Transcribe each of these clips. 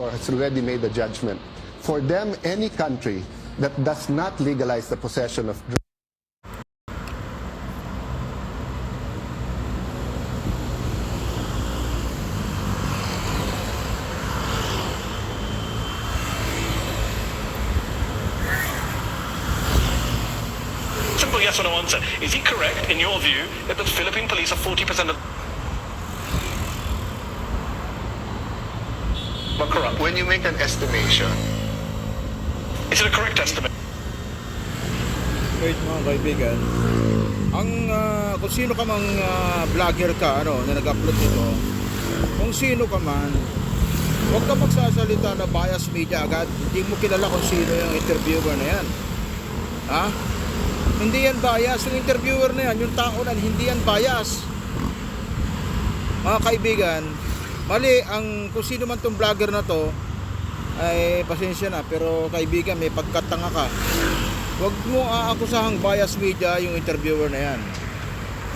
has already made a judgment. For them, any country that does not legalize the possession of drugs Simple yes or no answer. Is he correct, in your view, that the Philippine police are 40% of corrupt? When you make an estimation, Is it a correct estimate? Wait mga kaibigan, kung sino ka mang vlogger ka na nag-upload nito, kung sino ka man, huwag ka magsasalita na bias media agad. Hindi mo kilala kung sino yung interviewer na yan. Ha? Hindi yan bias. Yung interviewer na yan, yung tao na, hindi yan bias. Mga kaibigan, mali kung sino man tong vlogger na to, ay pasensya na, pero kaibigan, may pagkatanga ka. Huwag mo aakusahang bias media yung interviewer na yan.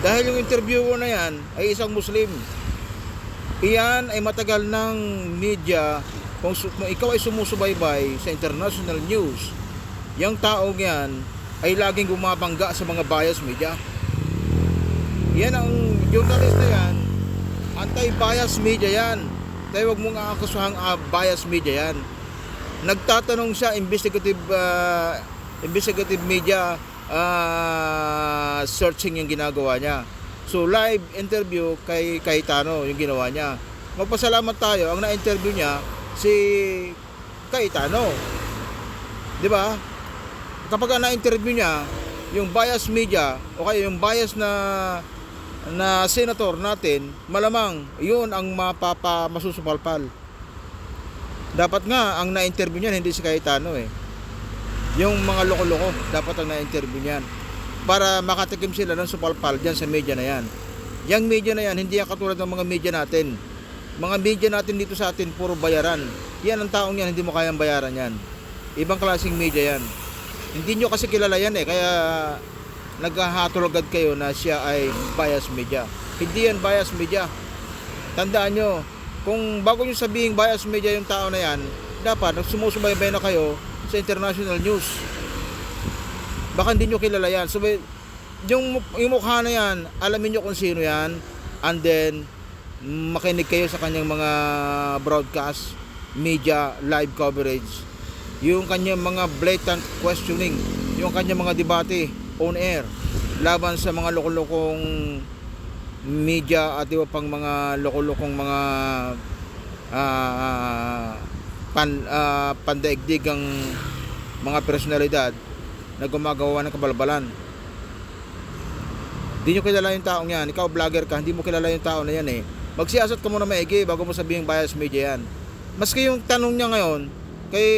Dahil yung interviewer na yan ay isang Muslim. Iyan ay matagal ng media. Kung ikaw ay sumusubaybay sa international news, yung taong yan ay laging gumabangga sa mga bias media. Yan ang journalist na yan, anti-bias media yan. Kaya huwag mong aakusahang bias media yan. Nagtatanong siya, investigative media searching yung ginagawa niya. So live interview kay Cayetano yung ginawa niya. Magpasalamat tayo, ang na-interview niya si Cayetano. 'Di ba? Kapag na-interview niya yung bias media o kaya yung bias na senator natin, malamang yun ang masusupalpal. Dapat nga ang na-interview niyan hindi si Cayetano yung mga loko-loko dapat ang na-interview niyan para makatikim sila ng supalpal dyan sa media na yan. Yung media na yan hindi yan katulad ng mga media natin. Mga media natin dito sa atin puro bayaran. Yan ang taong yan, hindi mo kayang bayaran yan. Ibang klaseng media yan. Hindi nyo kasi kilala yan kaya naghahatol agad kayo na siya ay bias media. Hindi yan bias media. Tandaan nyo, kung bago nyo sabihin bias media yung tao na yan, dapat sumusubaybay na kayo sa international news. Baka hindi nyo kilala yan. So, yung mukha na yan, alamin nyo kung sino yan, and then makinig kayo sa kanyang mga broadcast media live coverage, yung kanyang mga blatant questioning, yung kanyang mga debate on air laban sa mga lokolokong media at iba pang mga lokolokong mga pandaigdigang mga personalidad na gumagawa ng kabalbalan. Hindi nyo kilala yung taong yan. Ikaw vlogger ka, hindi mo kilala yung tao na yan Magsiyasat ka muna maigi bago mo sabihin bias media yan. Maski yung tanong niya ngayon kay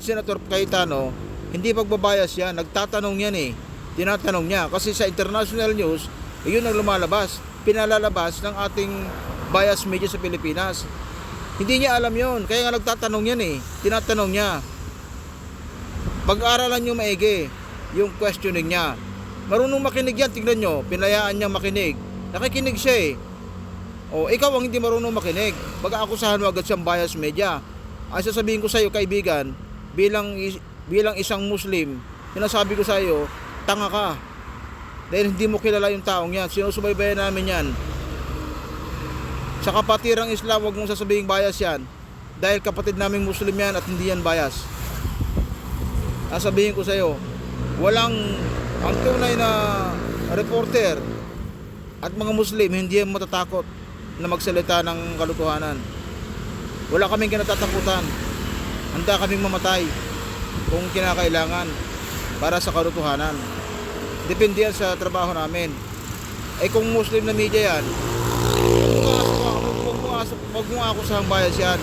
Senator Cayetano, hindi pagbabias yan, nagtatanong yan tinatanong niya kasi sa international news yun ang lumalabas, pinalalabas ng ating bias media sa Pilipinas. Hindi niya alam yun, kaya nga nagtatanong yan tinatanong niya. Pag-aralan nyo maigi yung questioning niya. Marunong makinig yan, tignan nyo, pinayaan niya makinig, nakikinig siya o ikaw ang hindi marunong makinig, pag-aakusahan mo agad siyang bias media. Ay sasabihin ko sa iyo kaibigan, bilang isang Muslim, sinasabi ko sa iyo, tanga ka. Dahil hindi mo kilala yung taong yan. Sinusubaybayan namin yan. Sa kapatirang Islam, huwag mong sasabihin bias yan. Dahil kapatid naming Muslim yan at hindi yan bias. Sasabihin ko sa iyo, ang tunay na reporter at mga Muslim, hindi yan matatakot na magsalita ng kalokohanan. Wala kaming kinatatakutan. Handa kaming mamatay kung kinakailangan para sa katotohanan. Depende yan sa trabaho namin. Kung Muslim na media yan, huwag mo ako sa bias yan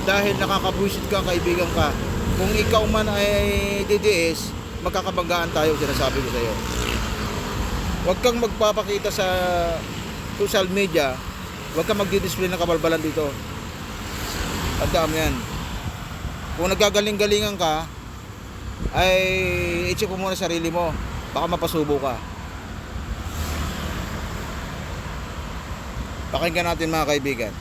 dahil nakakabwisit ka, kaibigan ka. Kung ikaw man ay DDS, magkakabanggaan tayo, sinasabi ko sa iyo. Huwag kang magpapakita sa social media, huwag kang magdi-display ng kabalbalan dito. Tandaan mo yan. Kung nagagaling-galingan ka, ay i-check mo muna sarili mo, baka mapasubo ka. Pakinggan natin mga kaibigan.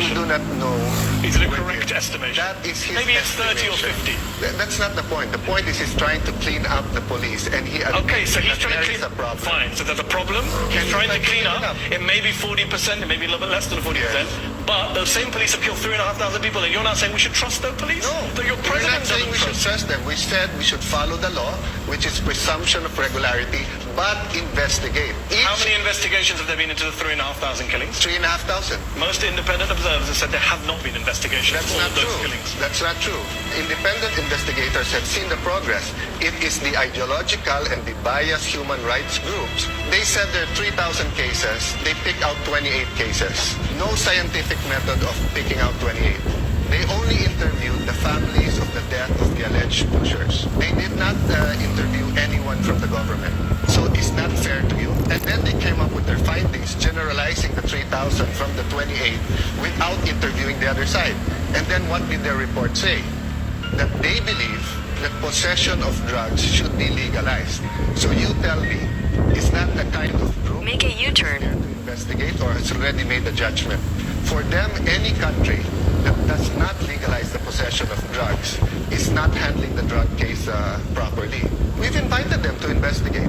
We do not know. Is it a when correct it- estimation? That is his Maybe it's 30 or estimation. 50. That's not the point. The point is he's trying to clean up the police, and he Okay, admits so he's that trying to there clean is a problem. Fine, so there's a problem. Can He's you trying to try to clean clean it up. up? It may be 40%, it may be a little bit less than 40%. But those same police have killed 3,500 people, and you're not saying we should trust those police? No, That your we're president not saying doesn't we should trust. trust them. We said we should follow the law, which is presumption of regularity, but investigate. How many investigations have there been into the 3,500 killings? 3,500. Most independent observers have said there have not been investigations That's of all not of those true. killings. That's not true. Independent investigators have seen the progress. It is the ideological and the biased human rights groups. They said there are 3,000 cases. They pick out 28 cases. No scientific method of picking out 28. They only interviewed the families of the death of the alleged pushers. They did not interview anyone from the government. So it's not fair to you. And then they came up with their findings, generalizing the 3,000 from the 28 without interviewing the other side. And then what did their report say? That they believe that possession of drugs should be legalized. So you tell me, is that the kind of group Make a U-turn. to investigate or has already made a judgment? For them, any country that does not legalize the possession of drugs is not handling the drug case properly. We've invited them to investigate.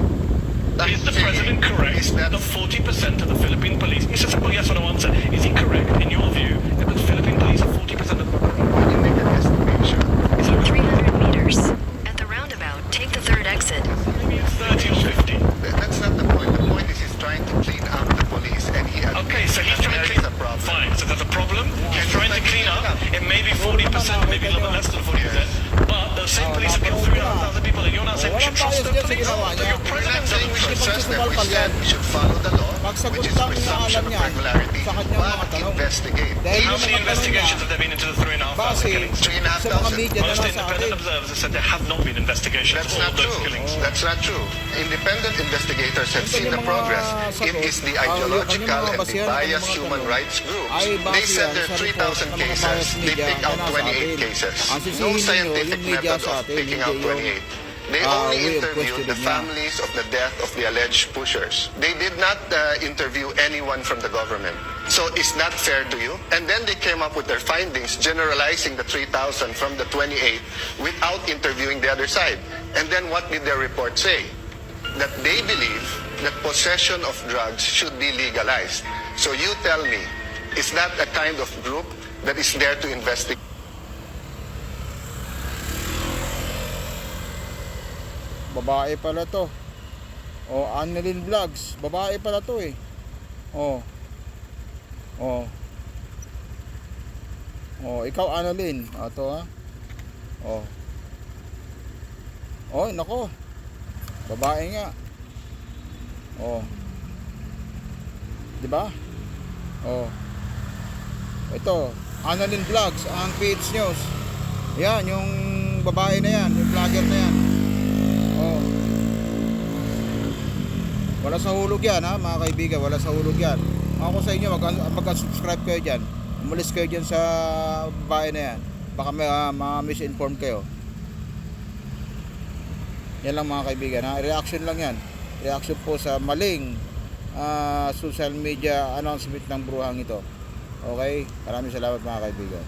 Is the president correct Is that that 40% of the Philippine police, it's a simple yes or no answer, is he correct in your view that the Philippine police are 40% of the when you make an estimation? Is it 300 meters. At the roundabout, take the third exit. maybe it's 30 or 50? That's not the point. The point is he's trying to clean up the police, and he admits Okay, so he's that trying to there clean is a problem. Fine, so there's a problem. He's trying to clean up. It may be 40%, maybe a little bit less than 40%. But those same police have killed 3,500 people, and you're not saying we should trust those police? That your We're not president saying doesn't we should trust. trust them. We said we should follow the law, which is presumption of regularity, but investigate. How many investigations have there been into the 3,500 Base killings? sa mga 3,500. media na Most lang sa independent atin. observers have said there have not been investigations That's of all not of those true. killings. That's not true. Independent investigators have Ito seen yung the mga progress. It sagot, is the yung ideological mga and the basihan ng biased mga human tanong rights groups. ay base They said yan there sa are report 3,000 ng mga cases. biased They media pick out na nasa 28 atin. cases. Ang No sisihin nyo, scientific yung media method sa of atin, picking hindi out yung 28. They way only of interviewed the questioning niya. families of the death of the alleged pushers. They did not interview anyone from the government. So it's not fair to you. And then they came up with their findings, generalizing the 3,000 from the 28 without interviewing the other side. And then what did their report say? That they believe that possession of drugs should be legalized. So you tell me, is that a kind of group that is there to investigate? Babae pala to. O, Annalyn Vlogs. Babae pala to eh. O. O. O, ikaw Annalyn. O, to ha. O. O, nako. Babae nga. O. Diba? O. Ito. Annalyn Vlogs. Ang page news. Yan, yung babae na yan. Yung vlogger na yan. Oh. Wala sa hulog yan ha mga kaibigan, wala sa hulog yan. Ako sa inyo, mag-subscribe kayo dyan. Umalis kayo dyan sa bahay na yan. Baka ma-misinform kayo. Yan lang mga kaibigan ha. Reaction lang yan. Reaction po sa maling social media announcement ng bruhang ito. Okay? Maraming salamat mga kaibigan.